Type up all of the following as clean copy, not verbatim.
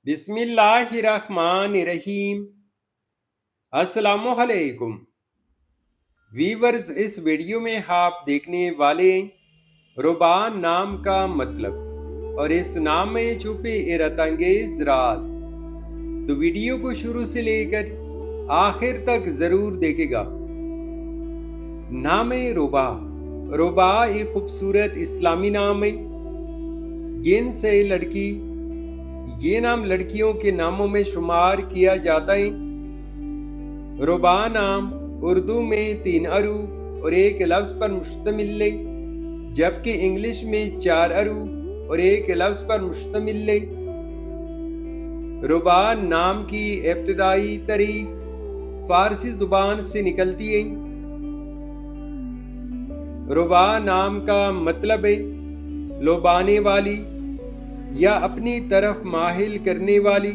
बिस्मिल्लाहिर्रहमानिर्रहीम। अस्सलामुअलैकुम वीवर्स, इस वीडियो में आप देखने वाले रुबान नाम का मतलब और इस नाम में छुपे हैरत अंगेज राज। तो वीडियो को शुरू से लेकर आखिर तक जरूर देखेगा। नाम रुबा। रुबा एक खूबसूरत इस्लामी नाम है। जिन से लड़की, ये नाम लड़कियों के नामों में शुमार किया जाता है। रुबा नाम उर्दू में 3 अरूफ और 1 लफ्ज पर मुश्तमिल है, जबकि इंग्लिश में 4 अरूफ और 1 लफ्ज पर मुश्तमिल है। रुबा नाम की इब्तिदाई तारीख फारसी जुबान से निकलती है। रुबा नाम का मतलब है लुभाने वाली या अपनी तरफ माहिल करने वाली।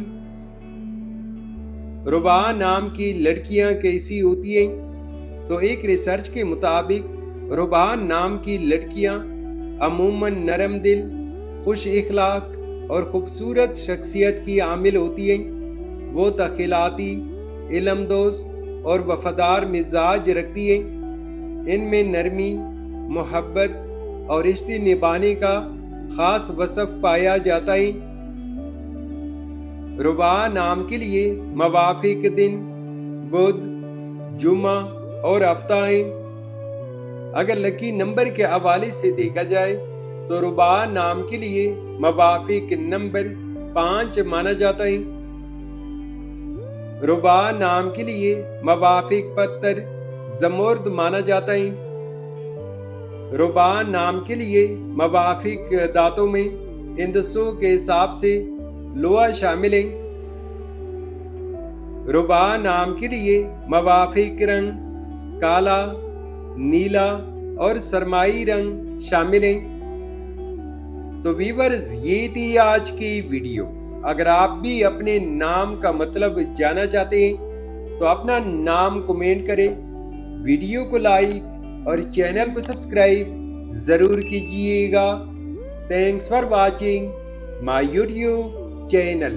रुबा नाम की लड़कियां कैसी होती हैं? तो एक रिसर्च के मुताबिक रुबा नाम की लड़कियां अमूमन नरम दिल, खुश इखलाक और खूबसूरत शख्सियत की आमिल होती हैं। वो तखिलाती, इल्म दोस्त और वफादार मिजाज रखती हैं। इनमें नरमी, मोहब्बत और रिश्ते निभाने का खास वसफ पाया जाता है। रुबा नाम के लिए मवाफिक दिन बुध, जुमा और हफ्ता हैं। अगर लकी नंबर के हवाले से देखा जाए तो रुबा नाम के लिए मवाफिक नंबर 5 माना जाता है। रुबा नाम के लिए मवाफिक पत्थर जमर्द माना जाता है। रुबा नाम के लिए मवाफिक दांतों में इंदसों के हिसाब से लोहा शामिल है। रुबा नाम के लिए मवाफिक रंग काला, नीला और सरमाई रंग शामिल है। तो वीवर्स, ये थी आज की वीडियो। अगर आप भी अपने नाम का मतलब जानना चाहते हैं तो अपना नाम कमेंट करें, वीडियो को लाइक और चैनल को सब्सक्राइब जरूर कीजिएगा। Thanks for watching my YouTube channel.